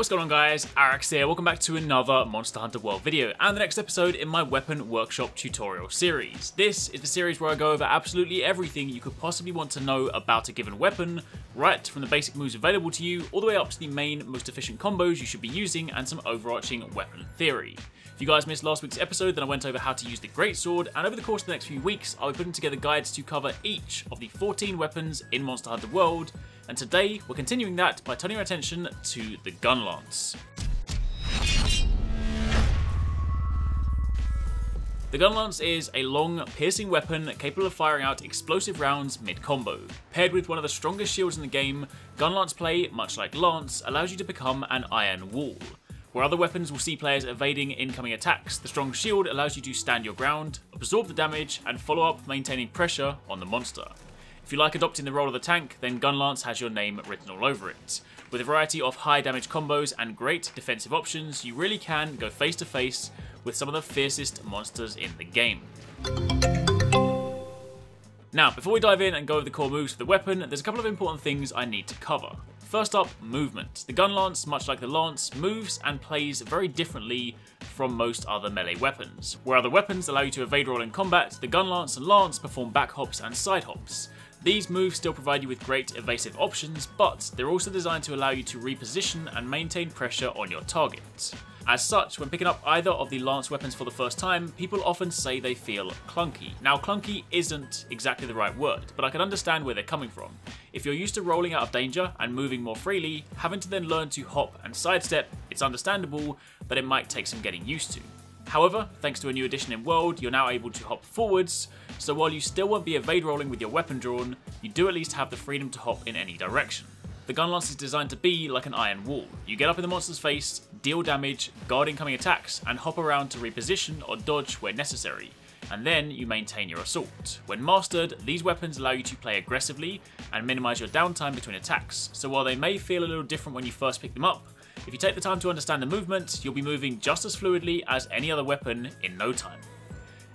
What's going on, guys? Arekkz here. Welcome back to another Monster Hunter World video and the next episode in my Weapon Workshop tutorial series. This is the series where I go over absolutely everything you could possibly want to know about a given weapon, right from the basic moves available to you all the way up to the main most efficient combos you should be using and some overarching weapon theory. If you guys missed last week's episode, then I went over how to use the Greatsword, and over the course of the next few weeks I'll be putting together guides to cover each of the 14 weapons in Monster Hunter World, and today we're continuing that by turning our attention to the Gunlance. The Gunlance is a long, piercing weapon capable of firing out explosive rounds mid-combo. Paired with one of the strongest shields in the game, Gunlance play, much like Lance, allows you to become an iron wall. Where other weapons will see players evading incoming attacks, the strong shield allows you to stand your ground, absorb the damage, and follow up maintaining pressure on the monster. If you like adopting the role of the tank, then Gunlance has your name written all over it. With a variety of high damage combos and great defensive options, you really can go face to face with some of the fiercest monsters in the game. Now, before we dive in and go over the core moves for the weapon, there's a couple of important things I need to cover. First up, movement. The Gunlance, much like the Lance, moves and plays very differently from most other melee weapons. Where other weapons allow you to evade roll in combat, the Gunlance and Lance perform back hops and side hops. These moves still provide you with great evasive options, but they're also designed to allow you to reposition and maintain pressure on your target. As such, when picking up either of the Lance weapons for the first time, people often say they feel clunky. Now, clunky isn't exactly the right word, but I can understand where they're coming from. If you're used to rolling out of danger and moving more freely, having to then learn to hop and sidestep, it's understandable that it might take some getting used to. However, thanks to a new addition in World, you're now able to hop forwards, so while you still won't be evade rolling with your weapon drawn, you do at least have the freedom to hop in any direction. The Gunlance is designed to be like an iron wall. You get up in the monster's face, deal damage, guard incoming attacks, and hop around to reposition or dodge where necessary, and then you maintain your assault. When mastered, these weapons allow you to play aggressively and minimize your downtime between attacks, so while they may feel a little different when you first pick them up, if you take the time to understand the movement, you'll be moving just as fluidly as any other weapon in no time.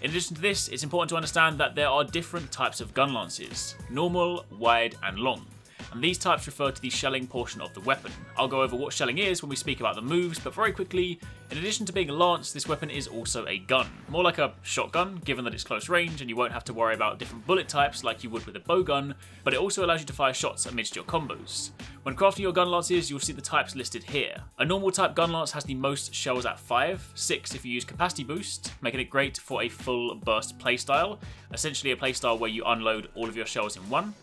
In addition to this, it's important to understand that there are different types of Gunlances: normal, wide, and long. And these types refer to the shelling portion of the weapon. I'll go over what shelling is when we speak about the moves, but very quickly, in addition to being a lance, this weapon is also a gun. More like a shotgun, given that it's close range and you won't have to worry about different bullet types like you would with a bowgun, but it also allows you to fire shots amidst your combos. When crafting your gun lances, you'll see the types listed here. A normal type gun lance has the most shells at 5, 6 if you use capacity boost, making it great for a full burst playstyle, essentially a playstyle where you unload all of your shells in one.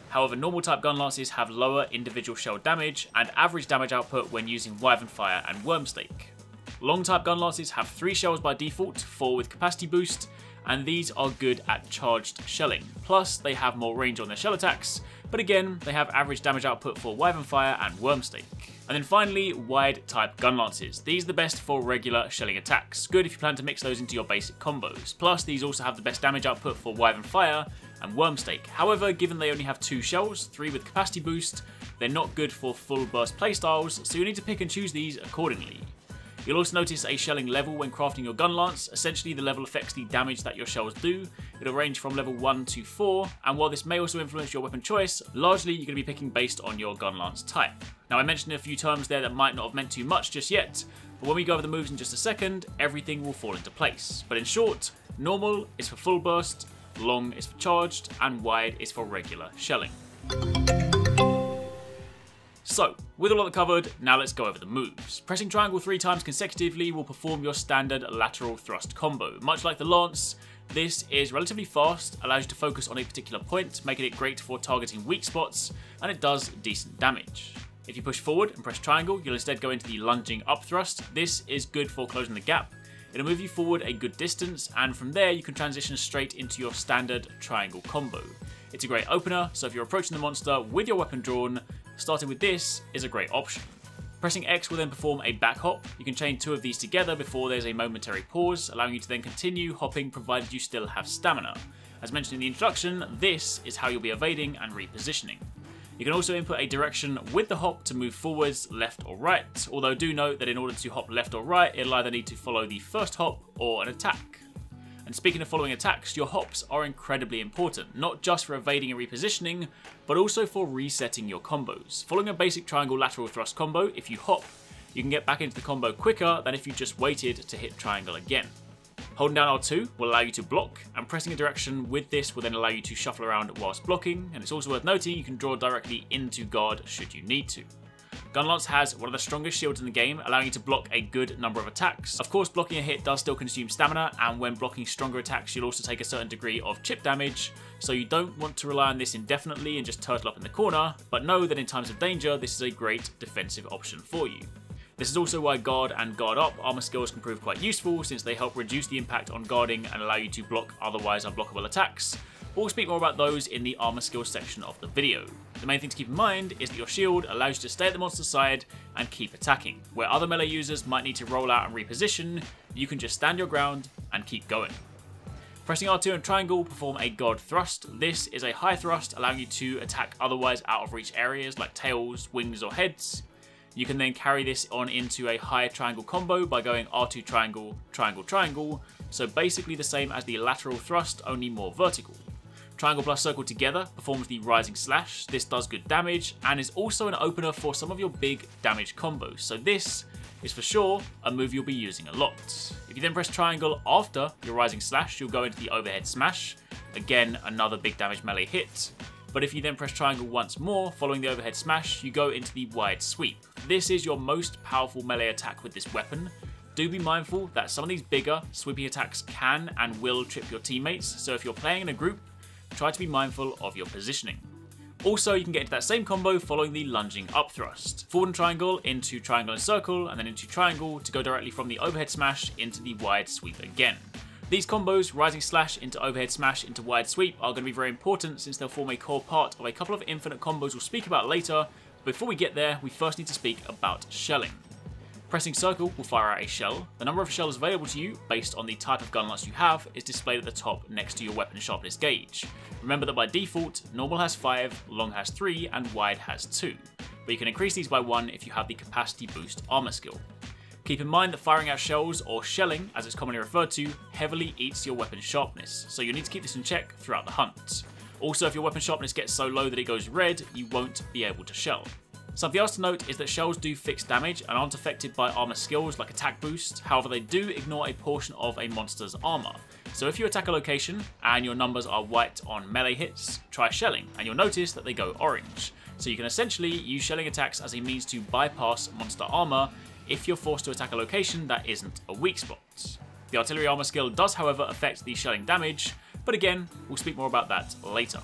However, normal type gun lances have lower individual shell damage and average damage output when using Wyvern Fire and Wormstake. Long type gun lances have 3 shells by default, 4 with capacity boost, and these are good at charged shelling. Plus, they have more range on their shell attacks, but again, they have average damage output for Wyvern Fire and Wormstake. And then finally, wide type gun lances. These are the best for regular shelling attacks. Good if you plan to mix those into your basic combos. Plus, these also have the best damage output for Wyvern Fire and Wormstake. However, given they only have 2 shells, 3 with capacity boost, they're not good for full burst playstyles, so you need to pick and choose these accordingly. You'll also notice a shelling level when crafting your Gunlance. Essentially, the level affects the damage that your shells do. It'll range from level 1 to 4, and while this may also influence your weapon choice, largely you're going to be picking based on your Gunlance type. Now, I mentioned a few terms there that might not have meant too much just yet, but when we go over the moves in just a second, everything will fall into place. But in short, normal is for full burst, long is for charged, and wide is for regular shelling. So, with all of that covered, now let's go over the moves. Pressing triangle 3 times consecutively will perform your standard lateral thrust combo. Much like the Lance, this is relatively fast, allows you to focus on a particular point, making it great for targeting weak spots, and it does decent damage. If you push forward and press triangle, you'll instead go into the lunging up thrust. This is good for closing the gap. It'll move you forward a good distance, and from there you can transition straight into your standard triangle combo. It's a great opener, so if you're approaching the monster with your weapon drawn, starting with this is a great option. Pressing X will then perform a back hop. You can chain 2 of these together before there's a momentary pause, allowing you to then continue hopping provided you still have stamina. As mentioned in the introduction, this is how you'll be evading and repositioning. You can also input a direction with the hop to move forwards, left or right, although do note that in order to hop left or right, it'll either need to follow the first hop or an attack. And speaking of following attacks, your hops are incredibly important, not just for evading and repositioning, but also for resetting your combos. Following a basic triangle lateral thrust combo, if you hop, you can get back into the combo quicker than if you just waited to hit triangle again. Holding down R2 will allow you to block, and pressing a direction with this will then allow you to shuffle around whilst blocking, and it's also worth noting you can draw directly into guard should you need to. Gunlance has one of the strongest shields in the game, allowing you to block a good number of attacks. Of course, blocking a hit does still consume stamina, and when blocking stronger attacks you'll also take a certain degree of chip damage, so you don't want to rely on this indefinitely and just turtle up in the corner, but know that in times of danger this is a great defensive option for you. This is also why guard and guard up armor skills can prove quite useful, since they help reduce the impact on guarding and allow you to block otherwise unblockable attacks. We'll speak more about those in the armor skills section of the video. The main thing to keep in mind is that your shield allows you to stay at the monster's side and keep attacking. Where other melee users might need to roll out and reposition, you can just stand your ground and keep going. Pressing R2 and triangle will perform a guard thrust. This is a high thrust, allowing you to attack otherwise out of reach areas like tails, wings or heads. You can then carry this on into a high triangle combo by going R2 triangle, triangle, triangle, so basically the same as the lateral thrust, only more vertical. Triangle plus circle together performs the rising slash. This does good damage and is also an opener for some of your big damage combos, so this is for sure a move you'll be using a lot. If you then press triangle after your rising slash, you'll go into the overhead smash, again another big damage melee hit. But if you then press triangle once more, following the overhead smash, you go into the wide sweep. This is your most powerful melee attack with this weapon. Do be mindful that some of these bigger, sweepy attacks can and will trip your teammates, so if you're playing in a group, try to be mindful of your positioning. Also, you can get into that same combo following the lunging up thrust. Forward and triangle into triangle and circle, and then into triangle to go directly from the overhead smash into the wide sweep again. These combos, rising slash into overhead smash into wide sweep, are going to be very important since they'll form a core part of a couple of infinite combos we'll speak about later. But before we get there, we first need to speak about shelling. Pressing circle will fire out a shell. The number of shells available to you, based on the type of gunlance you have, is displayed at the top next to your weapon sharpness gauge. Remember that by default, normal has 5, long has 3, and wide has 2. But you can increase these by 1 if you have the capacity boost armor skill. Keep in mind that firing out shells, or shelling as it's commonly referred to, heavily eats your weapon sharpness, so you'll need to keep this in check throughout the hunt. Also, if your weapon sharpness gets so low that it goes red, you won't be able to shell. Something else to note is that shells do fixed damage and aren't affected by armor skills like attack boost, however they do ignore a portion of a monster's armor. So if you attack a location and your numbers are white on melee hits, try shelling and you'll notice that they go orange. So you can essentially use shelling attacks as a means to bypass monster armor if you're forced to attack a location that isn't a weak spot. The artillery armor skill does however affect the shelling damage, but again, we'll speak more about that later.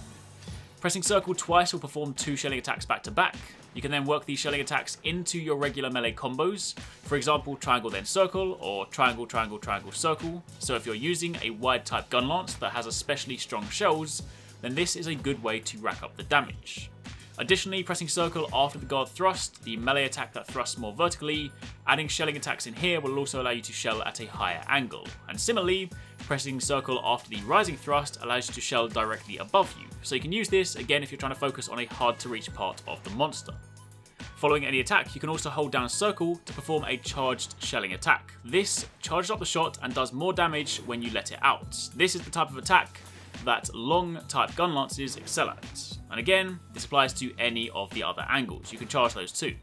Pressing circle twice will perform 2 shelling attacks back to back. You can then work these shelling attacks into your regular melee combos. For example, triangle then circle, or triangle, triangle, triangle, circle. So if you're using a wide type gunlance that has especially strong shells, then this is a good way to rack up the damage. Additionally, pressing circle after the guard thrust, the melee attack that thrusts more vertically, adding shelling attacks in here will also allow you to shell at a higher angle. And similarly, pressing circle after the rising thrust allows you to shell directly above you. So you can use this again if you're trying to focus on a hard to reach part of the monster. Following any attack, you can also hold down circle to perform a charged shelling attack. This charges up the shot and does more damage when you let it out. This is the type of attack that long type gunlances excel at. And again, this applies to any of the other angles. You can charge those too.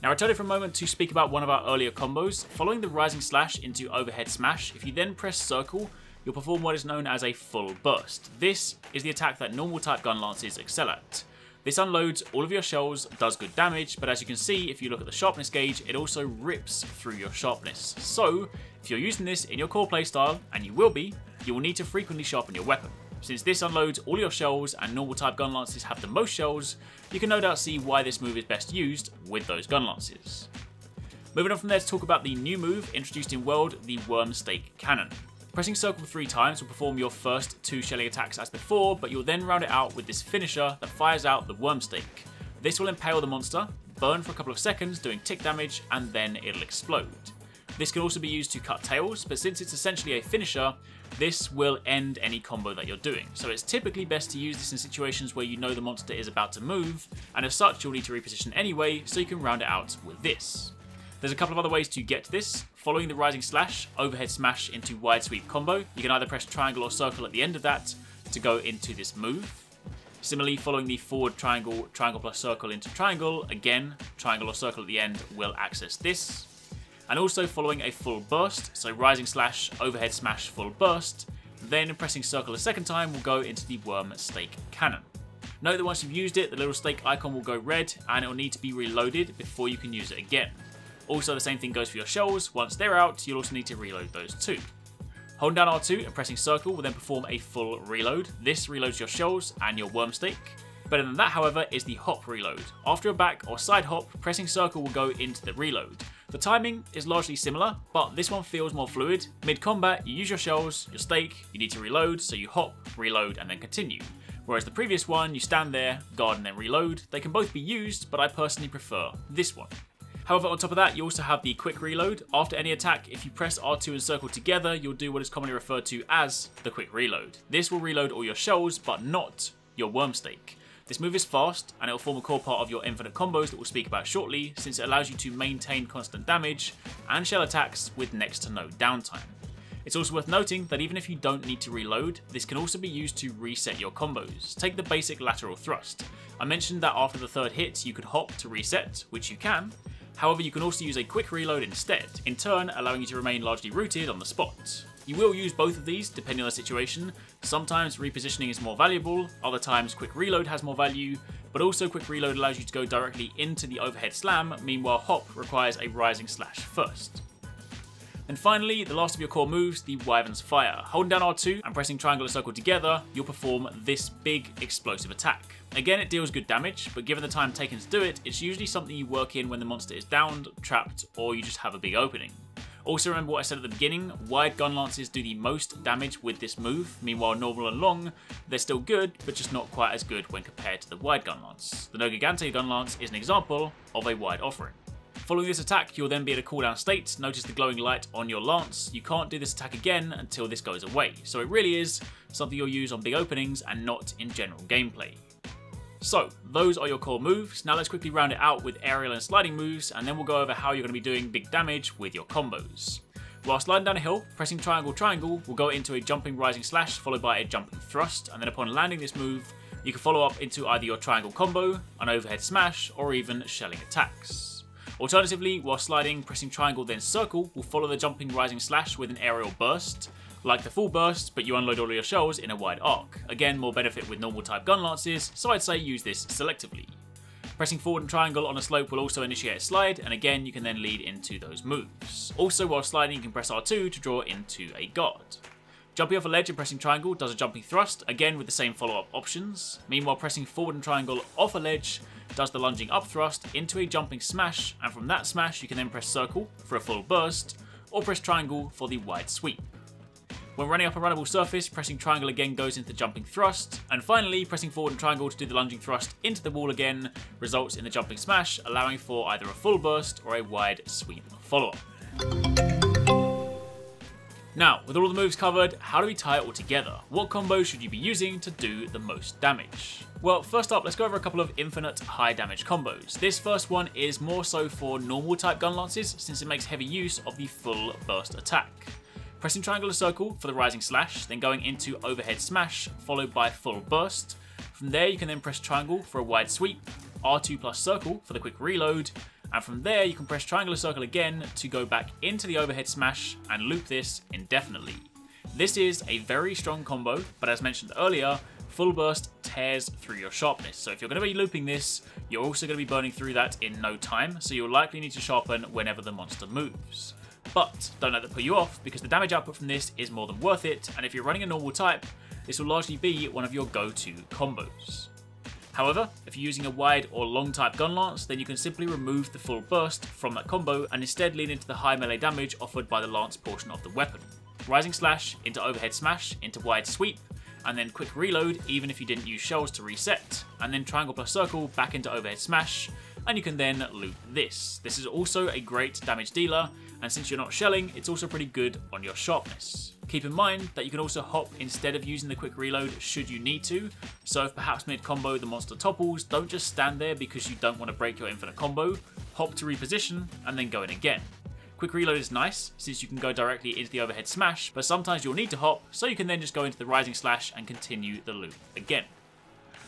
Now returning for a moment to speak about one of our earlier combos. Following the rising slash into overhead smash, if you then press circle, you'll perform what is known as a full burst. This is the attack that normal type gunlances excel at. This unloads all of your shells, does good damage, but as you can see, if you look at the sharpness gauge, it also rips through your sharpness. So, if you're using this in your core playstyle, and you will be, you will need to frequently sharpen your weapon. Since this unloads all your shells and normal type gunlances have the most shells, you can no doubt see why this move is best used with those gunlances. Moving on from there to talk about the new move introduced in World, the Worm Stake Cannon. Pressing circle 3 times will perform your first 2 shelling attacks as before, but you'll then round it out with this finisher that fires out the worm stake. This will impale the monster, burn for a couple of seconds doing tick damage, and then it'll explode. This can also be used to cut tails, but since it's essentially a finisher, this will end any combo that you're doing. So it's typically best to use this in situations where you know the monster is about to move, and as such you'll need to reposition anyway, so you can round it out with this. There's a couple of other ways to get to this. Following the rising slash, overhead smash into wide sweep combo, you can either press triangle or circle at the end of that to go into this move. Similarly, following the forward triangle, triangle plus circle into triangle, again, triangle or circle at the end will access this. And also following a full burst, so rising slash, overhead smash, full burst, then pressing circle a second time will go into the worm stake cannon. Note that once you've used it, the little stake icon will go red and it will need to be reloaded before you can use it again. Also, the same thing goes for your shells. Once they're out, you'll also need to reload those too. Holding down R2 and pressing circle will then perform a full reload. This reloads your shells and your worm stake. Better than that, however, is the hop reload. After a back or side hop, pressing circle will go into the reload. The timing is largely similar, but this one feels more fluid. Mid-combat, you use your shells, your stake, you need to reload, so you hop, reload, and then continue. Whereas the previous one, you stand there, guard, and then reload. They can both be used, but I personally prefer this one. However, on top of that, you also have the quick reload. After any attack, if you press R2 and circle together, you'll do what is commonly referred to as the quick reload. This will reload all your shells, but not your worm stake. This move is fast, and it will form a core part of your infinite combos that we'll speak about shortly, since it allows you to maintain constant damage and shell attacks with next to no downtime. It's also worth noting that even if you don't need to reload, this can also be used to reset your combos. Take the basic lateral thrust. I mentioned that after the third hit you could hop to reset, which you can. However, you can also use a quick reload instead, in turn allowing you to remain largely rooted on the spot. You will use both of these depending on the situation. Sometimes repositioning is more valuable, other times quick reload has more value, but also quick reload allows you to go directly into the overhead slam, meanwhile hop requires a rising slash first. And finally, the last of your core moves, the Wyvern's Fire. Holding down R2 and pressing triangle and circle together, you'll perform this big explosive attack. Again, it deals good damage, but given the time taken to do it, it's usually something you work in when the monster is downed, trapped, or you just have a big opening. Also remember what I said at the beginning, wide gun lances do the most damage with this move, meanwhile normal and long, they're still good, but just not quite as good when compared to the wide gun lance. The No Gigante gun lance is an example of a wide offering. Following this attack, you'll then be at a cooldown state. Notice the glowing light on your lance. You can't do this attack again until this goes away. So it really is something you'll use on big openings and not in general gameplay. So those are your core moves. Now let's quickly round it out with aerial and sliding moves, and then we'll go over how you're going to be doing big damage with your combos. While sliding down a hill, pressing triangle triangle will go into a jumping rising slash followed by a jumping thrust, and then upon landing this move, you can follow up into either your triangle combo, an overhead smash, or even shelling attacks. Alternatively, while sliding, pressing triangle then circle will follow the jumping rising slash with an aerial burst, like the full burst, but you unload all of your shells in a wide arc. Again, more benefit with normal type gun lances, so I'd say use this selectively. Pressing forward and triangle on a slope will also initiate a slide, and again you can then lead into those moves. Also, while sliding you can press R2 to draw into a guard. Jumping off a ledge and pressing triangle does a jumping thrust, again with the same follow-up options. Meanwhile, pressing forward and triangle off a ledge does the lunging up thrust into a jumping smash, and from that smash you can then press circle for a full burst, or press triangle for the wide sweep. When running up a runnable surface, pressing triangle again goes into the jumping thrust, and finally pressing forward and triangle to do the lunging thrust into the wall again results in the jumping smash, allowing for either a full burst or a wide sweep follow-up. Now, with all the moves covered, how do we tie it all together? What combos should you be using to do the most damage? Well, first up, let's go over a couple of infinite high damage combos. This first one is more so for normal type gun lances, since it makes heavy use of the full burst attack. Pressing triangle or circle for the rising slash, then going into overhead smash, followed by full burst. From there, you can then press triangle for a wide sweep, R2 plus circle for the quick reload, and from there you can press triangle or circle again to go back into the overhead smash and loop this indefinitely. This is a very strong combo, but as mentioned earlier, full burst tears through your sharpness. So if you're going to be looping this, you're also going to be burning through that in no time, so you'll likely need to sharpen whenever the monster moves. But don't let that put you off, because the damage output from this is more than worth it, and if you're running a normal type, this will largely be one of your go-to combos. However, if you're using a wide or long type gun lance, then you can simply remove the full burst from that combo and instead lean into the high melee damage offered by the lance portion of the weapon. Rising slash into overhead smash into wide sweep, and then quick reload even if you didn't use shells to reset, and then triangle plus circle back into overhead smash, and you can then loop this. This is also a great damage dealer, and since you're not shelling, it's also pretty good on your sharpness. Keep in mind that you can also hop instead of using the quick reload should you need to, so if perhaps mid-combo the monster topples, don't just stand there because you don't want to break your infinite combo, hop to reposition, and then go in again. Quick reload is nice, since you can go directly into the overhead smash, but sometimes you'll need to hop, so you can then just go into the rising slash and continue the loop again.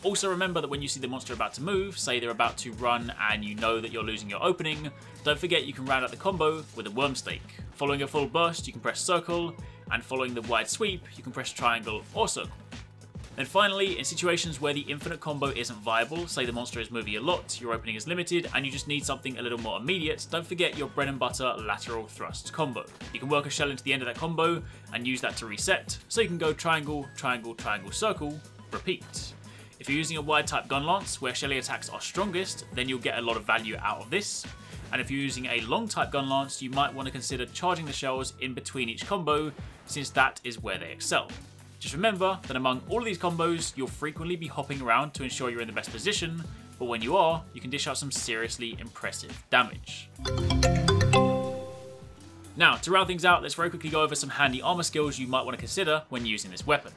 Also remember that when you see the monster about to move, say they're about to run and you know that you're losing your opening, don't forget you can round out the combo with a worm stake. Following a full burst, you can press circle, and following the wide sweep, you can press triangle or circle. Then finally, in situations where the infinite combo isn't viable, say the monster is moving a lot, your opening is limited, and you just need something a little more immediate, don't forget your bread and butter lateral thrust combo. You can work a shell into the end of that combo and use that to reset, so you can go triangle, triangle, triangle, circle, repeat. If you're using a wide type Gunlance, where shelly attacks are strongest, then you'll get a lot of value out of this. And if you're using a long type Gunlance, you might want to consider charging the shells in between each combo, since that is where they excel. Just remember that among all of these combos, you'll frequently be hopping around to ensure you're in the best position, but when you are, you can dish out some seriously impressive damage. Now, to round things out, let's very quickly go over some handy armor skills you might want to consider when using this weapon.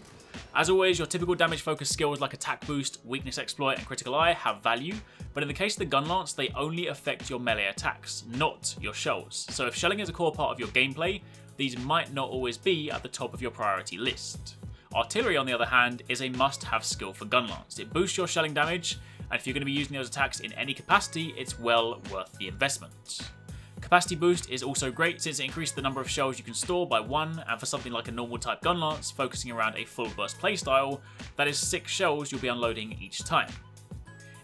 As always, your typical damage focused skills like attack boost, weakness exploit, and critical eye have value, but in the case of the Gunlance, they only affect your melee attacks, not your shells. So if shelling is a core part of your gameplay, these might not always be at the top of your priority list. Artillery, on the other hand, is a must-have skill for Gunlance. It boosts your shelling damage, and if you're going to be using those attacks in any capacity, it's well worth the investment. Capacity boost is also great since it increases the number of shells you can store by 1, and for something like a normal type Gunlance, focusing around a full burst playstyle, that is 6 shells you'll be unloading each time.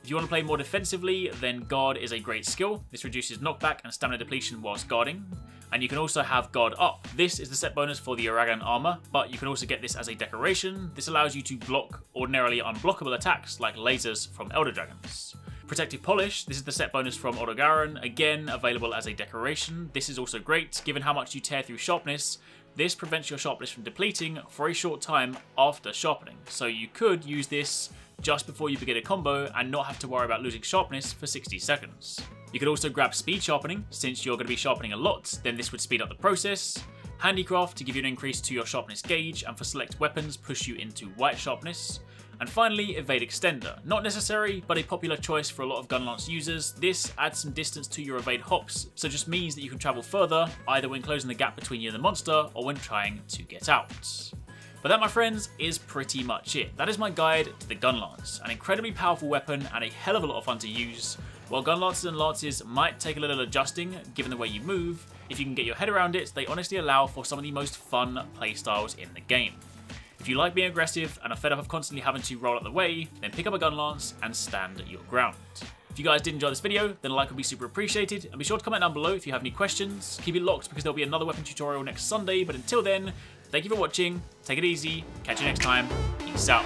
If you want to play more defensively, then Guard is a great skill. This reduces knockback and stamina depletion whilst guarding. And you can also have Guard Up. This is the set bonus for the Arekkz armor, but you can also get this as a decoration. This allows you to block ordinarily unblockable attacks like lasers from Elder Dragons. Protective Polish, this is the set bonus from Odogaron, again available as a decoration. This is also great, given how much you tear through sharpness. This prevents your sharpness from depleting for a short time after sharpening, so you could use this just before you begin a combo and not have to worry about losing sharpness for 60 seconds. You could also grab Speed Sharpening, since you're going to be sharpening a lot, then this would speed up the process. Handicraft to give you an increase to your sharpness gauge, and for select weapons push you into white sharpness. And finally, Evade Extender. Not necessary, but a popular choice for a lot of Gunlance users. This adds some distance to your evade hops, so just means that you can travel further, either when closing the gap between you and the monster, or when trying to get out. But that, my friends, is pretty much it. That is my guide to the Gunlance. An incredibly powerful weapon and a hell of a lot of fun to use. While Gunlances and Lances might take a little adjusting, given the way you move, if you can get your head around it, they honestly allow for some of the most fun playstyles in the game. If you like being aggressive and are fed up of constantly having to roll out the way, then pick up a Gunlance and stand your ground. If you guys did enjoy this video, then a like would be super appreciated, and be sure to comment down below if you have any questions. Keep it locked because there'll be another weapon tutorial next Sunday, but until then, thank you for watching, take it easy, catch you next time, peace out.